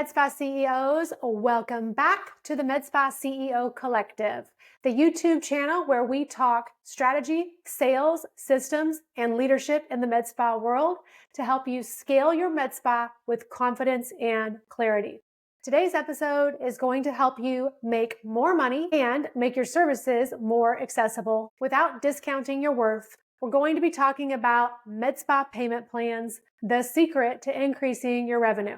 MedSpa CEOs, welcome back to the MedSpa CEO Collective, the YouTube channel where we talk strategy, sales, systems, and leadership in the med spa world to help you scale your med spa with confidence and clarity. Today's episode is going to help you make more money and make your services more accessible without discounting your worth. We're going to be talking about med spa payment plans, the secret to increasing your revenue.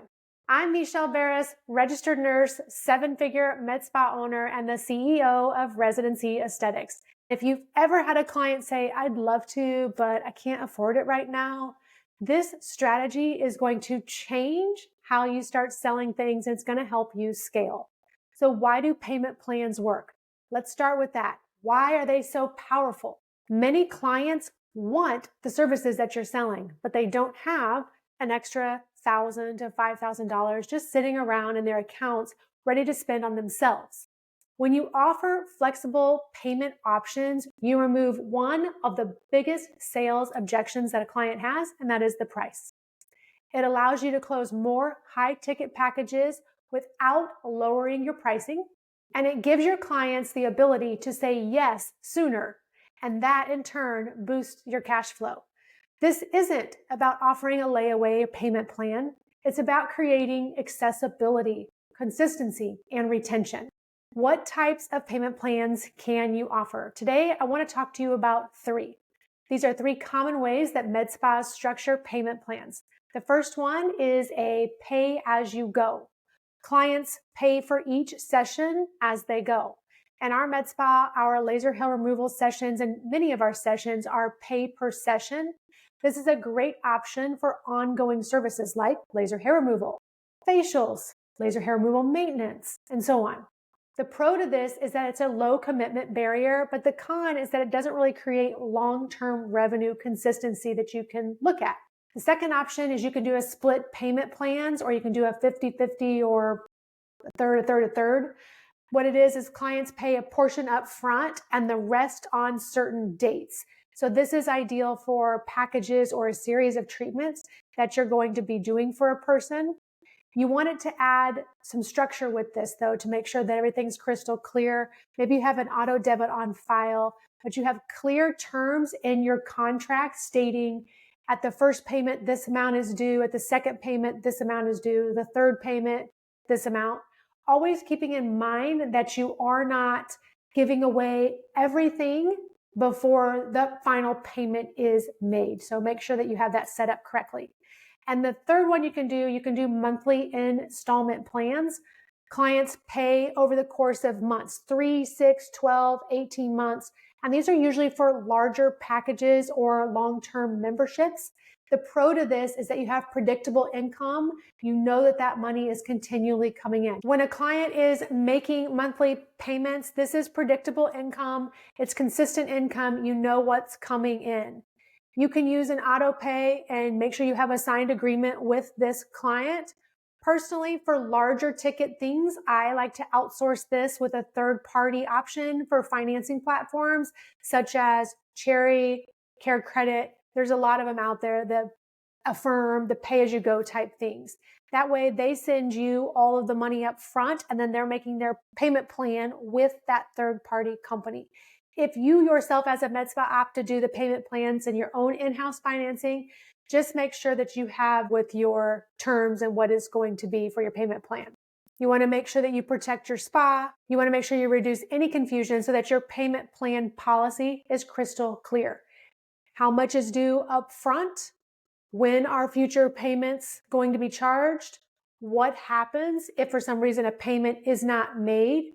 I'm Michelle Barris, registered nurse, seven-figure med spa owner, and the CEO of Residency Aesthetics. If you've ever had a client say, I'd love to, but I can't afford it right now, this strategy is going to change how you start selling things. And it's going to help you scale. So why do payment plans work? Let's start with that. Why are they so powerful? Many clients want the services that you're selling, but they don't have an extra $1,000 to $5,000 just sitting around in their accounts ready to spend on themselves. When you offer flexible payment options, you remove one of the biggest sales objections that a client has, and that is the price. It allows you to close more high-ticket packages without lowering your pricing, and it gives your clients the ability to say yes sooner, and that in turn boosts your cash flow. This isn't about offering a layaway payment plan. It's about creating accessibility, consistency, and retention. What types of payment plans can you offer? Today, I want to talk to you about three. These are three common ways that med spas structure payment plans. The first one is a pay-as-you-go. Clients pay for each session as they go. And our med spa, our laser hair removal sessions, and many of our sessions are pay per session. This is a great option for ongoing services like laser hair removal, facials, laser hair removal maintenance, and so on. The pro to this is that it's a low commitment barrier, but the con is that it doesn't really create long-term revenue consistency that you can look at. The second option is you can do a split payment plans, or you can do a 50-50 or a third. What it is clients pay a portion up front and the rest on certain dates. So this is ideal for packages or a series of treatments that you're going to be doing for a person. You wanted to add some structure with this, though, to make sure that everything's crystal clear. Maybe you have an auto debit on file, but you have clear terms in your contract stating at the first payment, this amount is due. At the second payment, this amount is due. The third payment, this amount. Always keeping in mind that you are not giving away everything before the final payment is made. So make sure that you have that set up correctly. And the third one you can do monthly installment plans. Clients pay over the course of months, 3, 6, 12, 18 months. And these are usually for larger packages or long-term memberships. The pro to this is that you have predictable income. You know that that money is continually coming in. When a client is making monthly payments, this is predictable income. It's consistent income. You know what's coming in. You can use an auto pay and make sure you have a signed agreement with this client. Personally, for larger ticket things, I like to outsource this with a third-party option for financing platforms such as Cherry, CareCredit. There's a lot of them out there, the Affirm, the pay-as-you-go type things. That way, they send you all of the money up front, and then they're making their payment plan with that third-party company. If you yourself as a med spa opt to do the payment plans and your own in-house financing, just make sure that you have with your terms and what is going to be for your payment plan. You want to make sure that you protect your spa. You want to make sure you reduce any confusion so that your payment plan policy is crystal clear. How much is due up front? When are future payments going to be charged? What happens if for some reason a payment is not made?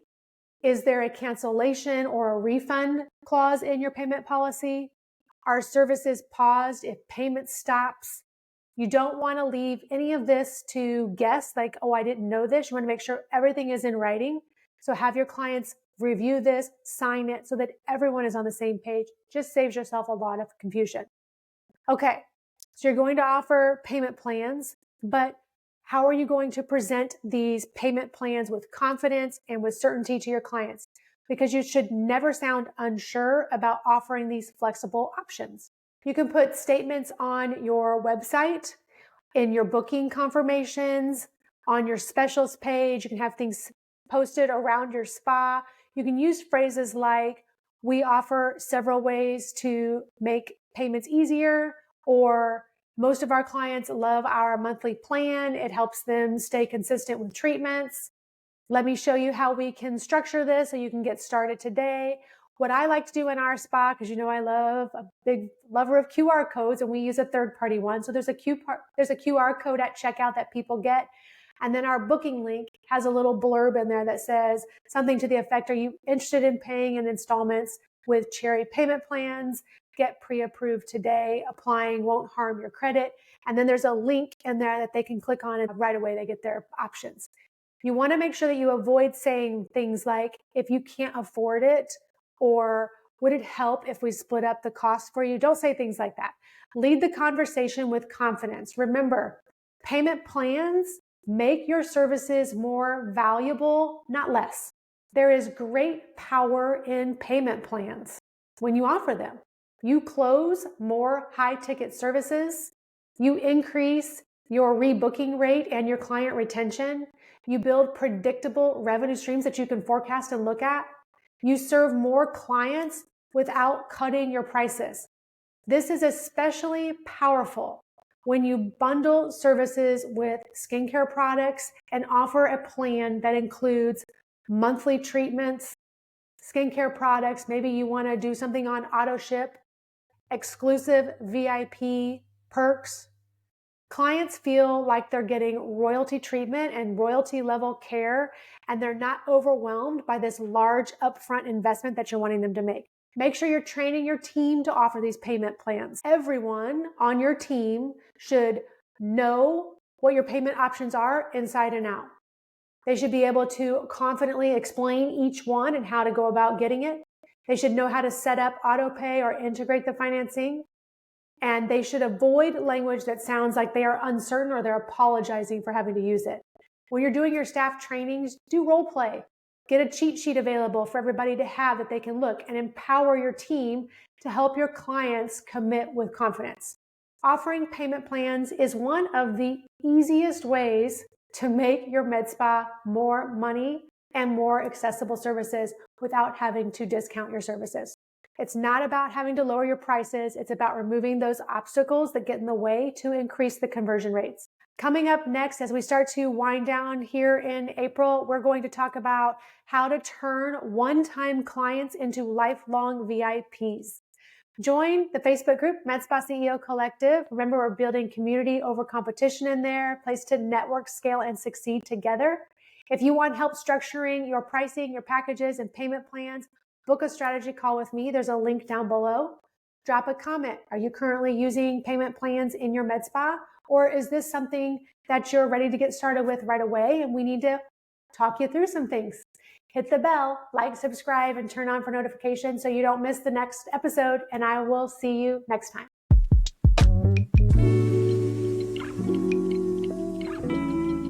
Is there a cancellation or a refund clause in your payment policy? Are services paused if payment stops? You don't want to leave any of this to guess, like, oh, I didn't know this. You want to make sure everything is in writing. So have your clients review this, sign it so that everyone is on the same page. Just saves yourself a lot of confusion. Okay, so you're going to offer payment plans, but how are you going to present these payment plans with confidence and with certainty to your clients? Because you should never sound unsure about offering these flexible options. You can put statements on your website, in your booking confirmations, on your specials page. You can have things posted around your spa. You can use phrases like, we offer several ways to make payments easier, or most of our clients love our monthly plan. It helps them stay consistent with treatments. Let me show you how we can structure this so you can get started today. What I like to do in our spa, because I love a big lover of QR codes, and we use a third-party one. So there's a QR code at checkout that people get. And then our booking link has a little blurb in there that says something to the effect, are you interested in paying in installments with Cherry payment plans? Get pre-approved today. Applying won't harm your credit. And then there's a link in there that they can click on, and right away they get their options. You want to make sure that you avoid saying things like, if you can't afford it, or would it help if we split up the cost for you? Don't say things like that. Lead the conversation with confidence. Remember, payment plans make your services more valuable, not less. There is great power in payment plans when you offer them. You close more high-ticket services. You increase your rebooking rate and your client retention. You build predictable revenue streams that you can forecast and look at. You serve more clients without cutting your prices. This is especially powerful when you bundle services with skincare products and offer a plan that includes monthly treatments, skincare products. Maybe you want to do something on auto ship, exclusive VIP perks. Clients feel like they're getting royalty treatment and royalty level care, and they're not overwhelmed by this large upfront investment that you're wanting them to make. Make sure you're training your team to offer these payment plans. Everyone on your team should know what your payment options are inside and out. They should be able to confidently explain each one and how to go about getting it. They should know how to set up auto pay or integrate the financing. And they should avoid language that sounds like they are uncertain or they're apologizing for having to use it. When you're doing your staff trainings, do role play. Get a cheat sheet available for everybody to have that they can look, and empower your team to help your clients commit with confidence. Offering payment plans is one of the easiest ways to make your med spa more money and more accessible services without having to discount your services. It's not about having to lower your prices. It's about removing those obstacles that get in the way to increase the conversion rates. Coming up next, as we start to wind down here in April, we're going to talk about how to turn one-time clients into lifelong VIPs. Join the Facebook group, Med Spa CEO Collective. Remember, we're building community over competition in there, place to network, scale, and succeed together. If you want help structuring your pricing, your packages, and payment plans, book a strategy call with me. There's a link down below. Drop a comment. Are you currently using payment plans in your med spa? Or is this something that you're ready to get started with right away and we need to talk you through some things? Hit the bell, like, subscribe, and turn on for notifications so you don't miss the next episode, and I will see you next time.